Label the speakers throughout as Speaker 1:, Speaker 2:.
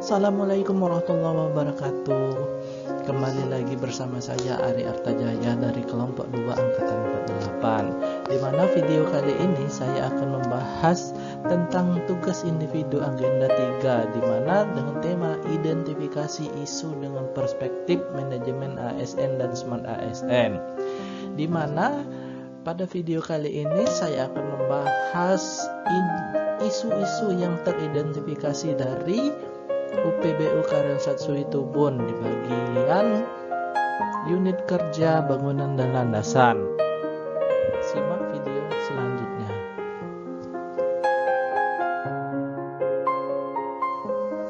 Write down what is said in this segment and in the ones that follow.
Speaker 1: Assalamualaikum warahmatullahi wabarakatuh. Kembali lagi bersama saya Ari Artajaya dari kelompok 2 angkatan 48. Di mana video kali ini saya akan membahas tentang tugas individu agenda 3, di mana dengan tema identifikasi isu dengan perspektif manajemen ASN dan Smart ASN. Di mana pada video kali ini saya akan membahas isu-isu yang teridentifikasi dari UPBU Karel Satsuitubun di bagian unit kerja bangunan dan landasan. Simak video selanjutnya.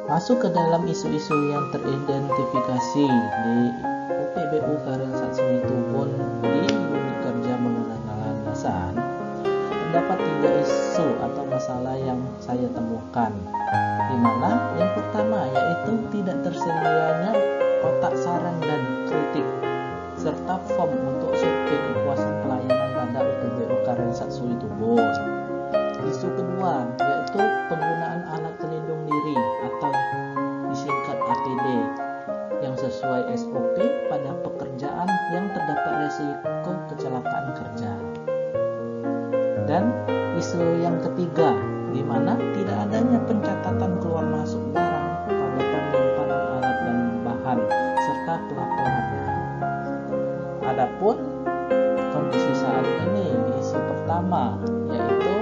Speaker 1: Masuk ke dalam isu-isu yang teridentifikasi di UPBU Karel Satsuitubun di unit kerja bangunan dan landasan. Terdapat 3 isu atau masalah yang saya temukan, di mana yang pertama yaitu tidak tersedianya kotak saran dan kritik serta form untuk survei kepuasan pelayanan pada UPBU Karel Satsuitubun. Isu kedua yaitu penggunaan alat pelindung diri atau disingkat APD yang sesuai SOP pada pekerjaan yang terdapat risiko kecelakaan kerja. Dan isu yang ketiga, di mana tidak adanya pencatatan keluar masuk barang pada penyimpanan alat dan bahan serta pelaporannya. Adapun kondisi saat ini di isu pertama yaitu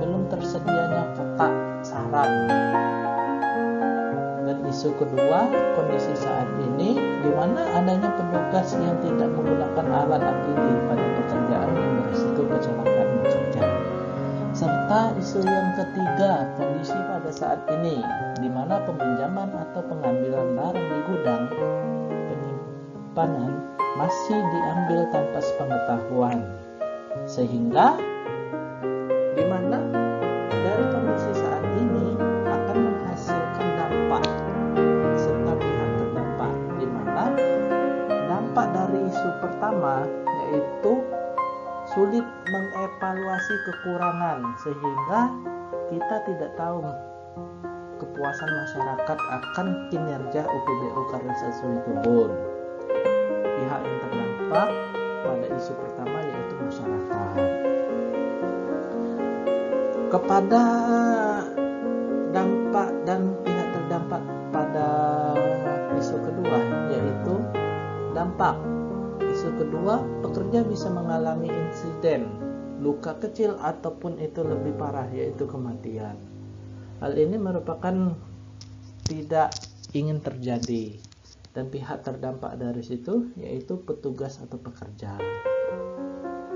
Speaker 1: belum tersedianya kotak saran. Dan isu kedua, kondisi saat ini di mana adanya petugas yang tidak menggunakan alat APD pada pekerjaan yang berisiko kecelakaan kerja. Serta isu yang ketiga, kondisi pada saat ini di mana peminjaman atau pengambilan barang di gudang penyimpanan masih diambil tanpa sepengetahuan, sehingga di mana dari kondisi saat ini akan menghasilkan dampak serta pihak terdampak, di mana dampak dari isu pertama yaitu sulit mengevaluasi kekurangan, sehingga kita tidak tahu kepuasan masyarakat akan kinerja UPBU Karel Satsuitubun. Pihak yang terdampak pada isu pertama yaitu masyarakat. Kepada dampak dan pihak terdampak pada isu kedua yaitu dampak. Isu kedua, pekerja bisa mengalami insiden luka kecil ataupun itu lebih parah yaitu kematian. Hal ini merupakan tidak ingin terjadi, dan pihak terdampak dari situ yaitu petugas atau pekerja.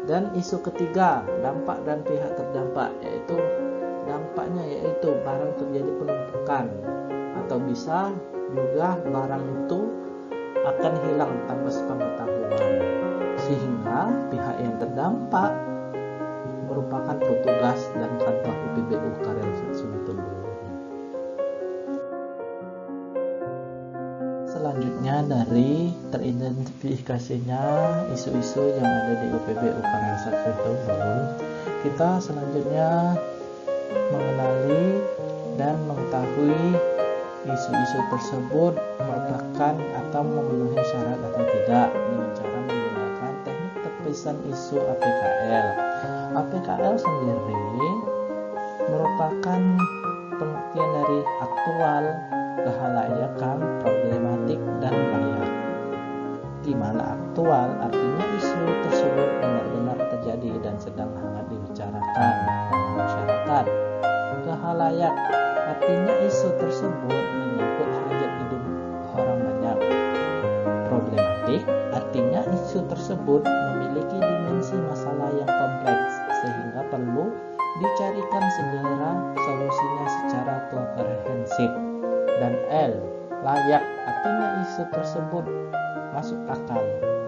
Speaker 1: Dan isu ketiga, dampak dan pihak terdampak, yaitu dampaknya yaitu barang terjadi penumpukan atau bisa juga barang itu akan hilang tanpa sepengetahuan, sehingga pihak yang terdampak merupakan petugas dan kantor UPBU Karel Satsuitubun. Selanjutnya dari teridentifikasinya isu-isu yang ada di UPBU Karel Satsuitubun, kita selanjutnya mengenali dan mengetahui isu-isu tersebut merupakan atau memenuhi syarat atau tidak dengan cara menggunakan teknik tepisan isu APKL. APKL sendiri merupakan pengertian dari aktual, kehalayakan, problematik, dan layak. Di mana aktual artinya isu tersebut benar-benar terjadi dan sedang hangat dibicarakan oleh masyarakat. Kehalayak artinya isu tersebut menyangkut hajat hidup orang banyak. Problematik artinya isu tersebut memiliki dimensi masalah yang kompleks sehingga perlu dicarikan segera solusinya secara komprehensif. Dan L, layak artinya isu tersebut masuk akal,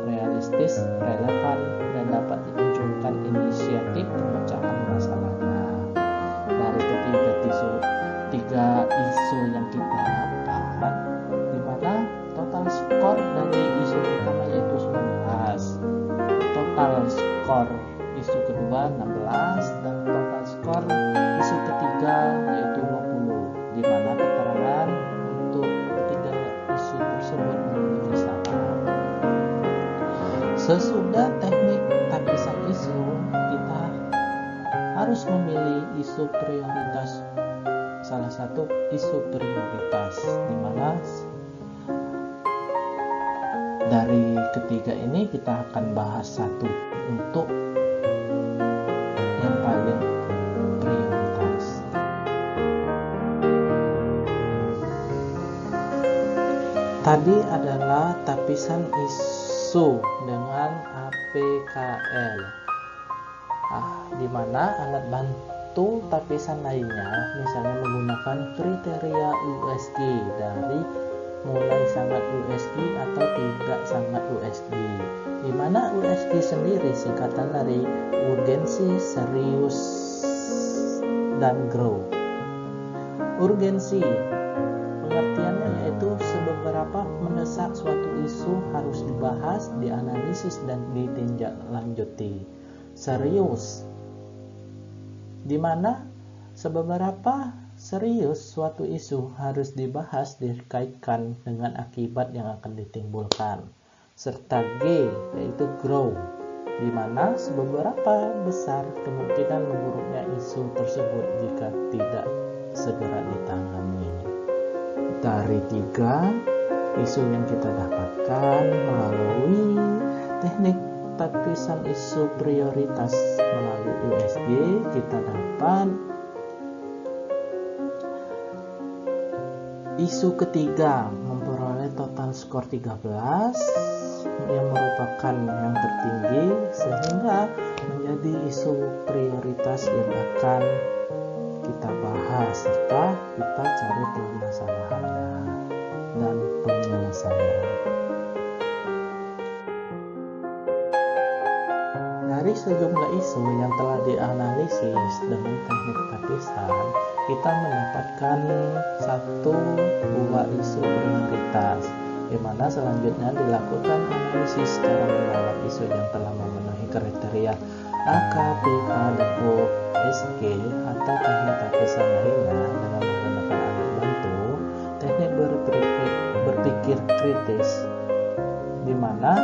Speaker 1: realistis, relevan, dan dapat dimunculkan inisiatif pemecahan masalahnya. Dari tiga isu yang kita dapat, di mana total skor dari isu pertama yaitu 19, total skor isu kedua 16, dan total skor isu ketiga yaitu 20, di mana isu prioritas, salah satu isu prioritas, di mana dari ketiga ini kita akan bahas satu untuk yang paling prioritas. Tadi adalah tapisan isu dengan APKL, di mana alat bantu tapisan lainnya misalnya menggunakan kriteria USG dari mulai sangat USG atau tidak sangat USG, di mana USG sendiri singkatan dari urgensi, serius, dan grow. Urgensi pengertiannya yaitu seberapa mendesak suatu isu harus dibahas, dianalisis, dan ditindaklanjuti. Serius, di mana seberapa serius suatu isu harus dibahas dikaitkan dengan akibat yang akan ditimbulkan. Serta G yaitu grow, di mana seberapa besar kemungkinan memburuknya isu tersebut jika tidak segera ditangani. Dari tiga isu yang kita dapatkan melalui teknik tapisan isu prioritas melalui USG, kita dapat isu ketiga memperoleh total skor 13 yang merupakan yang tertinggi, sehingga menjadi isu prioritas yang akan kita bahas serta kita cari permasalahannya dan penyelesaian. Dari sejumlah isu yang telah dianalisis dengan teknik tapisan, kita mendapatkan buah isu prioritas, di mana selanjutnya dilakukan analisis secara mendalam isu yang telah memenuhi kriteria AK, PK, dan USG atau teknik tapisan lainnya dengan menggunakan alat bantu teknik berpikir kritis, di mana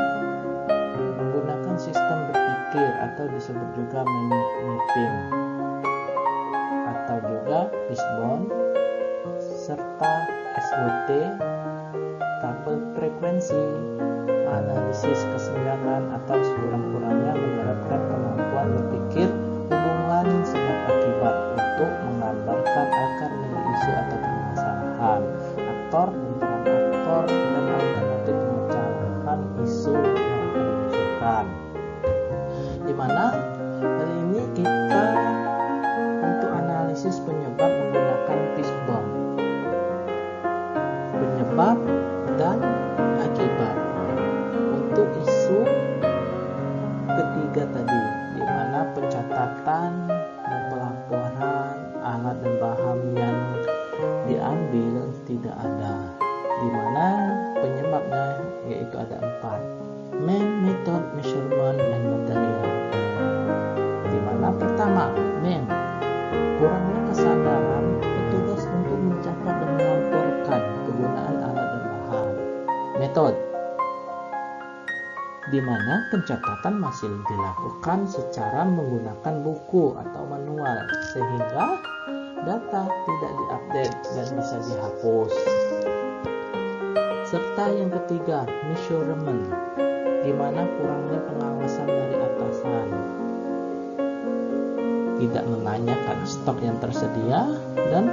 Speaker 1: menggunakan sistem berpikir atau disebut juga mapping atau juga fishbone serta SWOT, tabel frekuensi, analisis kesenjangan atau sekurang-kurangnya menerapkan kemampuan berpikir hubungan sebab akibat untuk menggambarkan akar dari isu atau permasalahan, aktor dan peran aktor, dan alternatif pemecahan isu yang akan diusulkan. Di mana kali ini kita untuk analisis penyebab menggunakan fishbone, penyebab dan akibat untuk isu ketiga tadi, di mana pencatatan dan pelaporan alat dan bahan yang diambil tidak ada, di mana penyebabnya yaitu ada 4: method, measurement, dan material. Di mana pertama, kurangnya kesadaran petugas untuk mencatat dan melaporkan penggunaan alat dan bahan. Metode, di mana pencatatan masih dilakukan secara menggunakan buku atau manual, sehingga data tidak diupdate dan bisa dihapus. Serta yang ketiga, measurement, di mana kurangnya pengawasan dari atasan, tidak menanyakan stok yang tersedia dan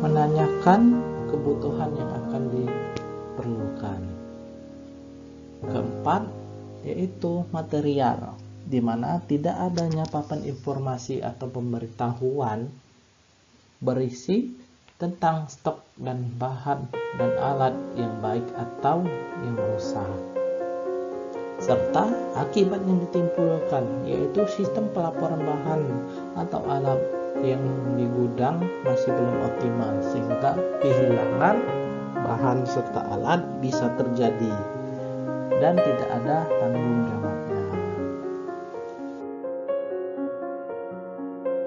Speaker 1: menanyakan kebutuhan yang akan diperlukan. Keempat, yaitu material, di mana tidak adanya papan informasi atau pemberitahuan berisi tentang stok dan bahan dan alat yang baik atau yang rusak. Serta akibat yang ditimbulkan, yaitu sistem pelaporan bahan atau alat yang di gudang masih belum optimal, sehingga kehilangan bahan serta alat bisa terjadi dan tidak ada tanggung jawabnya.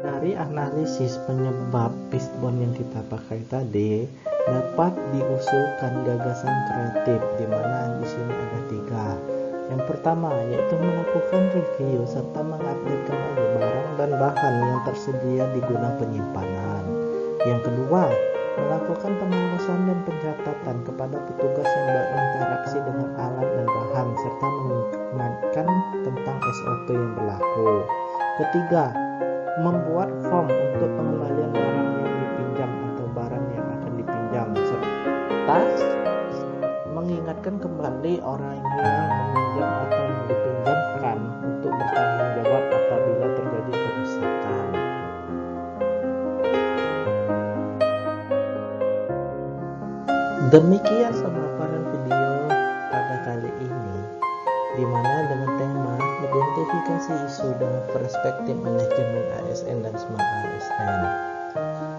Speaker 1: Dari analisis penyebab fishbone yang kita pakai tadi, dapat diusulkan gagasan kreatif, di mana di sini ada 3, Yang pertama yaitu melakukan review serta mengupdate kembali barang dan bahan yang tersedia di gudang penyimpanan. Yang kedua, melakukan pengawasan dan pencatatan kepada petugas yang berinteraksi dengan alat dan bahan serta mengingatkan tentang SOP yang berlaku. Ketiga, membuat form untuk pengembalian barang yang dipinjam atau barang yang akan dipinjam serta mengingatkan kembali orang yang meminjam atau yang dipinjamkan untuk bertanggung jawab apabila terjadi kerusakan. Demikian pemaparan video pada kali ini, di mana dengan tema identifikasi isu dengan perspektif manajemen ASN dan Smart ASN.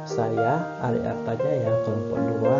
Speaker 1: Saya Ari Artajaya, kelompok 2